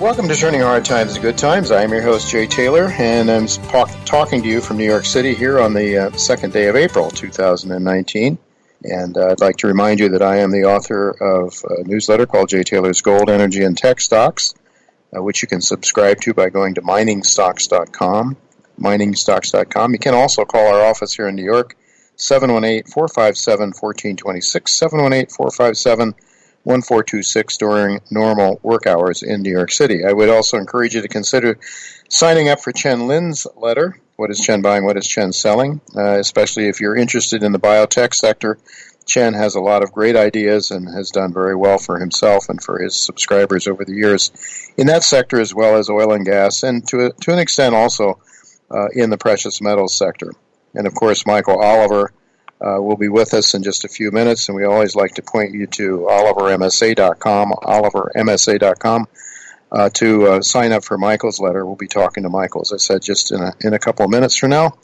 Welcome to Turning Hard Times to Good Times. I am your host, Jay Taylor, and I'm talking to you from New York City here on the second day of April, 2019. And I'd like to remind you that I am the author of a newsletter called Jay Taylor's Gold, Energy, and Tech Stocks, which you can subscribe to by going to miningstocks.com, miningstocks.com. You can also call our office here in New York, 718-457-1426, 718-457-1426 during normal work hours in New York City. I would also encourage you to consider signing up for Chen Lin's letter, What is Chen Buying, What is Chen Selling, especially if you're interested in the biotech sector. Chen has a lot of great ideas and has done very well for himself and for his subscribers over the years in that sector, as well as oil and gas, and to an extent also in the precious metals sector. And of course, Michael Oliver will be with us in just a few minutes, and we always like to point you to olivermsa.com, olivermsa.com, to sign up for Michael's letter. We'll be talking to Michael, as I said, just in a couple of minutes from now.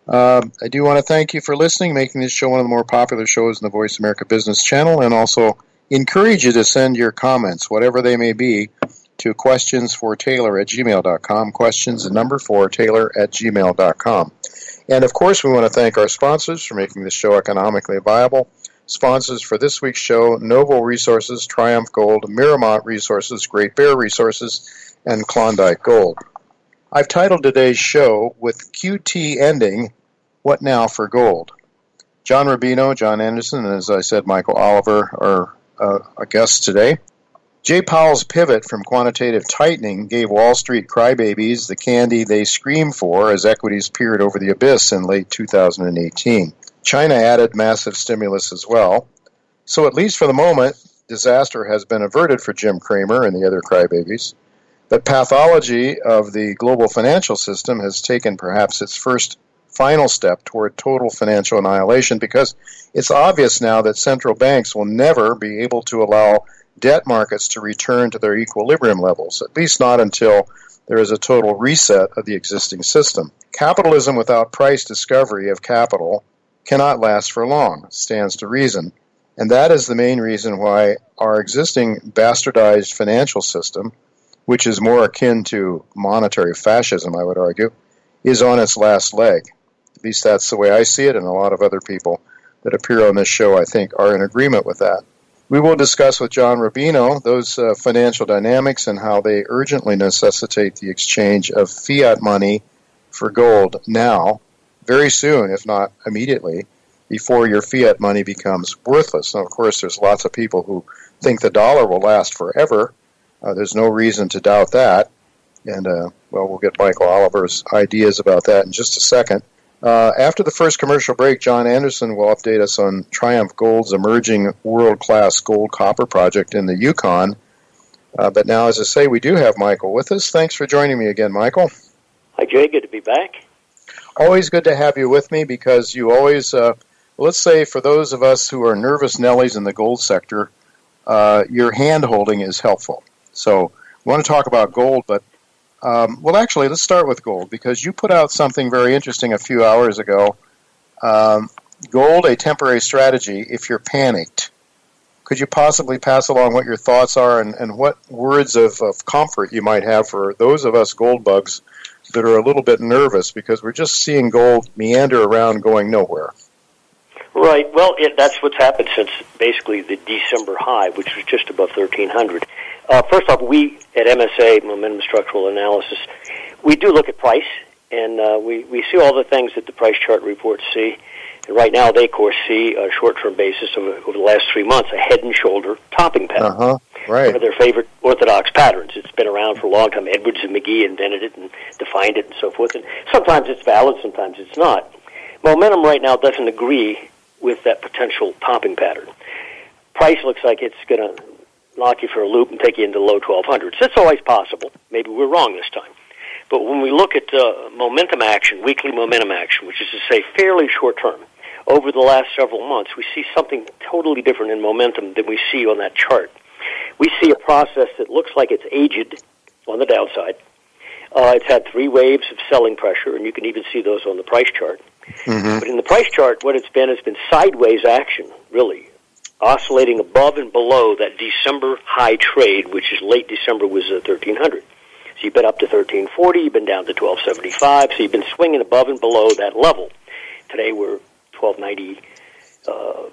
I do want to thank you for listening, making this show one of the more popular shows in the Voice America Business Channel, and also encourage you to send your comments, whatever they may be, to questionsfortaylor@gmail.com, questions4taylor@gmail.com. And, of course, we want to thank our sponsors for making this show economically viable. Sponsors for this week's show: Novo Resources, Triumph Gold, Miramont Resources, Great Bear Resources, and Klondike Gold. I've titled today's show, with QT ending, What Now for Gold? John Rubino, John Anderson, and as I said, Michael Oliver are our guests today. Jay Powell's pivot from quantitative tightening gave Wall Street crybabies the candy they screamed for as equities peered over the abyss in late 2018. China added massive stimulus as well. So at least for the moment, disaster has been averted for Jim Cramer and the other crybabies. But pathology of the global financial system has taken perhaps its first final step toward total financial annihilation, because it's obvious now that central banks will never be able to allow debt markets to return to their equilibrium levels, at least not until there is a total reset of the existing system. Capitalism without price discovery of capital cannot last for long, stands to reason. And that is the main reason why our existing bastardized financial system, which is more akin to monetary fascism, I would argue, is on its last leg. At least that's the way I see it, and a lot of other people that appear on this show, I think, are in agreement with that. We will discuss with John Rubino those financial dynamics and how they urgently necessitate the exchange of fiat money for gold now, very soon, if not immediately, before your fiat money becomes worthless. Now, of course, there's lots of people who think the dollar will last forever. There's no reason to doubt that. And, we'll get Michael Oliver's ideas about that in just a second. After the first commercial break, John Anderson will update us on Triumph Gold's emerging world-class gold-copper project in the Yukon. But now, as I say, we do have Michael with us. Thanks for joining me again, Michael. Hi, Jay. Good to be back. Always good to have you with me, because you always, let's say for those of us who are nervous Nellies in the gold sector, your hand-holding is helpful. So we want to talk about gold, but actually, let's start with gold, because you put out something very interesting a few hours ago. Gold, a temporary strategy if you're panicked. Could you possibly pass along what your thoughts are and what words of comfort you might have for those of us gold bugs that are a little bit nervous, because we're just seeing gold meander around going nowhere? Right. Well, that's what's happened since basically the December high, which was just above 1,300. First off, we at MSA, Momentum Structural Analysis, we do look at price, and we see all the things that the price chart reports see. And right now, they, of course, see a short-term basis over the last 3 months, a head and shoulder topping pattern. Right. One of their favorite orthodox patterns. It's been around for a long time. Edwards and McGee invented it and defined it and so forth. And sometimes it's valid, sometimes it's not. Momentum right now doesn't agree with that potential topping pattern. Price looks like it's going to knock you for a loop and take you into the low 1200s. That's always possible. Maybe we're wrong this time. But when we look at momentum action, weekly momentum action, which is to say fairly short term, over the last several months, we see something totally different in momentum than we see on that chart. We see a process that looks like it's aged on the downside. It's had 3 waves of selling pressure, and you can even see those on the price chart. Mm-hmm. But in the price chart, what it's been has been sideways action, really, oscillating above and below that December high trade, which is late December was 1,300. So you've been up to 1,340, you've been down to 1,275, so you've been swinging above and below that level. Today we're 1,292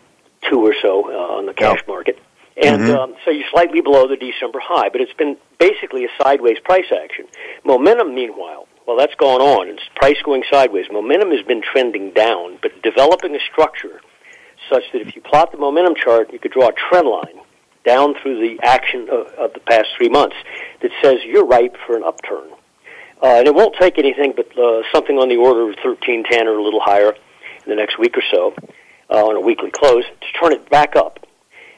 or so on the cash market. And so you're slightly below the December high, but it's been basically a sideways price action. Momentum, meanwhile, well, that's gone on. It's price going sideways. Momentum has been trending down, but developing a structure such that if you plot the momentum chart, you could draw a trend line down through the action of the past 3 months that says you're ripe for an upturn. And it won't take anything but something on the order of 1310 or a little higher in the next week or so on a weekly close to turn it back up.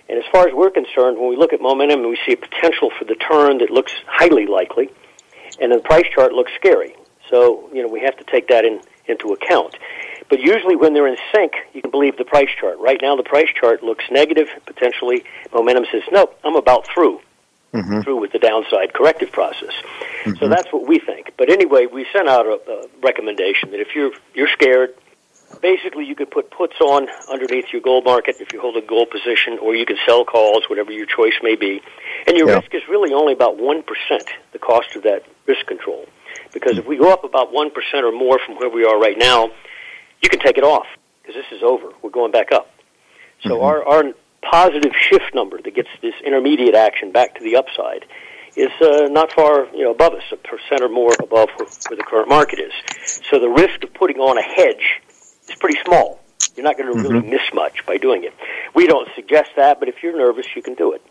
And as far as we're concerned, when we look at momentum and we see a potential for the turn that looks highly likely, and the price chart looks scary. So, we have to take that into account. But usually when they're in sync, you can believe the price chart. Right now the price chart looks negative, potentially. Momentum says, nope, I'm about through with the downside corrective process. So that's what we think. But anyway, we sent out a recommendation that if you're scared, basically you could put puts on underneath your gold market if you hold a gold position, or you can sell calls, whatever your choice may be. And your risk is really only about 1%, the cost of that risk control. Because if we go up about 1% or more from where we are right now, you can take it off, because this is over. We're going back up. So our positive shift number that gets this intermediate action back to the upside is not far above us, 1% or more above where the current market is. So the risk of putting on a hedge is pretty small. You're not going to really miss much by doing it. We don't suggest that, but if you're nervous, you can do it,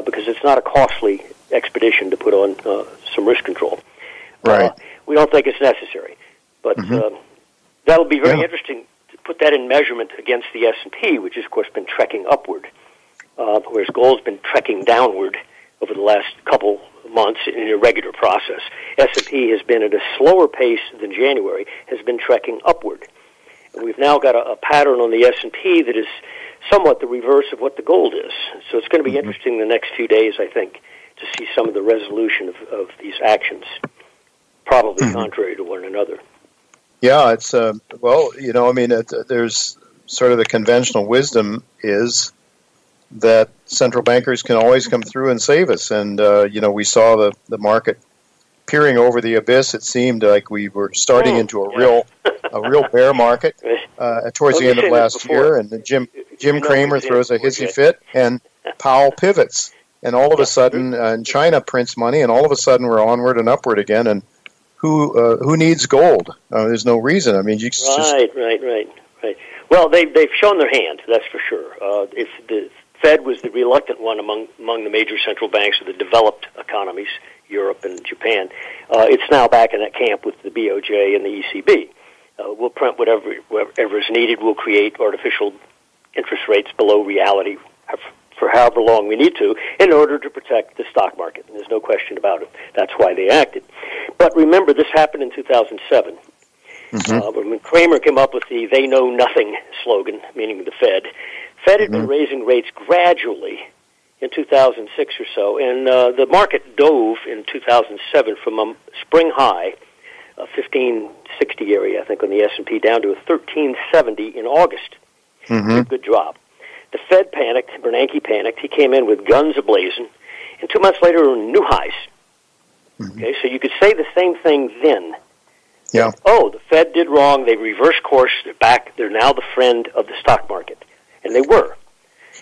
because it's not a costly expedition to put on some risk control. Right. We don't think it's necessary, but that'll be very interesting to put that in measurement against the S&P, which has, of course, been trekking upward, whereas gold's been trekking downward over the last couple months in a regular process. S&P has been at a slower pace than January, has been trekking upward. And we've now got a pattern on the S&P that is somewhat the reverse of what the gold is. So it's going to be interesting the next few days, I think, to see some of the resolution of these actions, probably contrary to one another. Yeah, it's, there's sort of the conventional wisdom is that central bankers can always come through and save us. And, we saw the market peering over the abyss. It seemed like we were starting into a real bear market towards the end of last year. And then Jim Cramer throws a hissy fit, and Powell pivots. And all of a sudden, and China prints money, and all of a sudden we're onward and upward again. And who needs gold? There's no reason. I mean, Right. Well, they've shown their hand, that's for sure. If the Fed was the reluctant one among the major central banks of the developed economies, Europe and Japan, it's now back in that camp with the BOJ and the ECB. We'll print whatever is needed. We'll create artificial interest rates below reality for however long we need to in order to protect the stock market. And there's no question about it. That's why they acted. But remember, this happened in 2007. When Cramer came up with the "they know nothing" slogan, meaning the Fed had been raising rates gradually in 2006 or so, and the market dove in 2007 from a spring high, 1560 area, I think, on the S&P, down to a 1370 in August. A good drop. The Fed panicked, Bernanke panicked. He came in with guns ablazing, and 2 months later, new highs. Okay, so you could say the same thing then. Yeah. Oh, the Fed did wrong. They reversed course. They're back. They're now the friend of the stock market. And they were.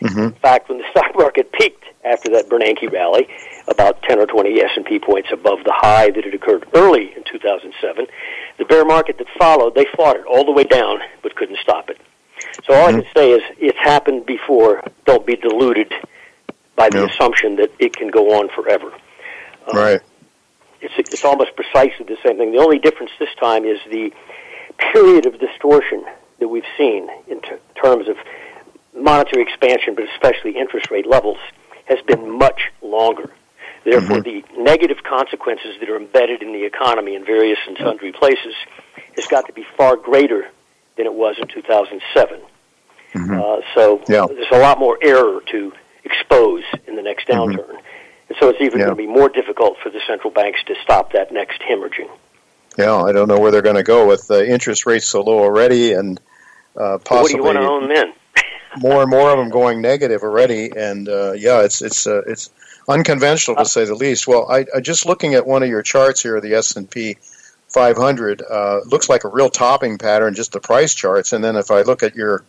In fact, when the stock market peaked after that Bernanke rally, about 10 or 20 S&P points above the high that had occurred early in 2007, the bear market that followed, they fought it all the way down but couldn't stop it. So all I can say is it's happened before. Don't be deluded by the assumption that it can go on forever. Right. It's almost precisely the same thing. The only difference this time is the period of distortion that we've seen in terms of monetary expansion, but especially interest rate levels, has been much longer. Therefore, the negative consequences that are embedded in the economy in various and sundry places has got to be far greater than it was in 2007. So there's a lot more error to expose in the next downturn. And so it's even going to be more difficult for the central banks to stop that next hemorrhaging. Yeah, I don't know where they're going to go with interest rates so low already, and possibly... What do you want to own then? more and more of them going negative already, and it's unconventional to say the least. Well, I just looking at one of your charts here, the S&P 500, looks like a real topping pattern, just the price charts. And then if I look at your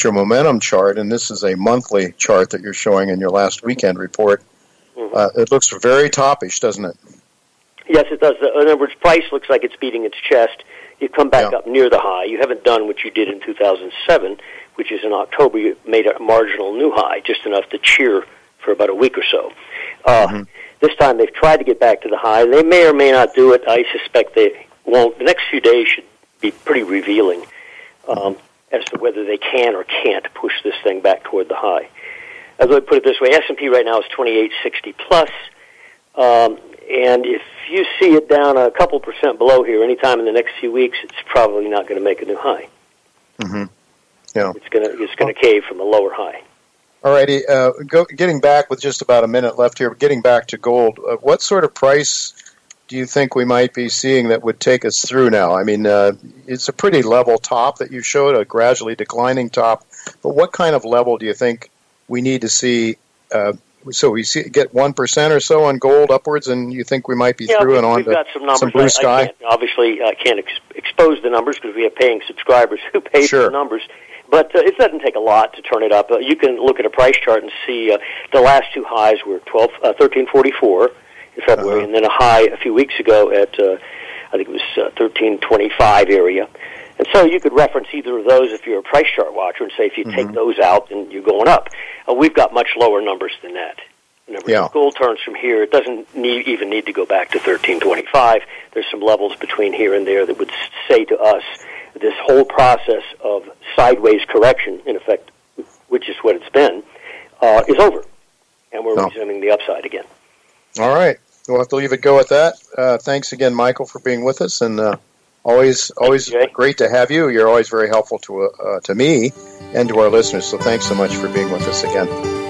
momentum chart, and this is a monthly chart that you're showing in your last weekend report, it looks very toppish, doesn't it? Yes, it does. In other words, price looks like it's beating its chest. You come back up near the high. You haven't done what you did in 2007, which is in October. You made a marginal new high, just enough to cheer for about a week or so. This time they've tried to get back to the high. They may or may not do it. I suspect they won't. The next few days should be pretty revealing as to whether they can or can't push this thing back toward the high. As I put it this way, S&P right now is 2860 plus, and if you see it down a couple percent below here anytime in the next few weeks, it's probably not going to make a new high. Yeah, it's going to cave from a lower high. All righty. Getting back with just about a minute left here, getting back to gold, what sort of price do you think we might be seeing that would take us through now? I mean, it's a pretty level top that you showed, a gradually declining top, but what kind of level do you think we need to see? So we get 1% or so on gold upwards, and you think we might be through and on to some blue sky? I can't expose the numbers because we have paying subscribers who pay for the numbers. But it doesn't take a lot to turn it up. You can look at a price chart and see the last two highs were 1344 in February, and then a high a few weeks ago at I think it was 1325 area. And so you could reference either of those if you're a price chart watcher and say if you take those out, then you're going up. We've got much lower numbers than that. If gold turns from here, it doesn't even need to go back to 1325. There's some levels between here and there that would say to us this whole process of sideways correction, in effect, which is what it's been, is over. And we're resuming the upside again. All right. We'll have to leave it go at that. Thanks again, Michael, for being with us. And always great to have you. You're always very helpful to me and to our listeners. So thanks so much for being with us again.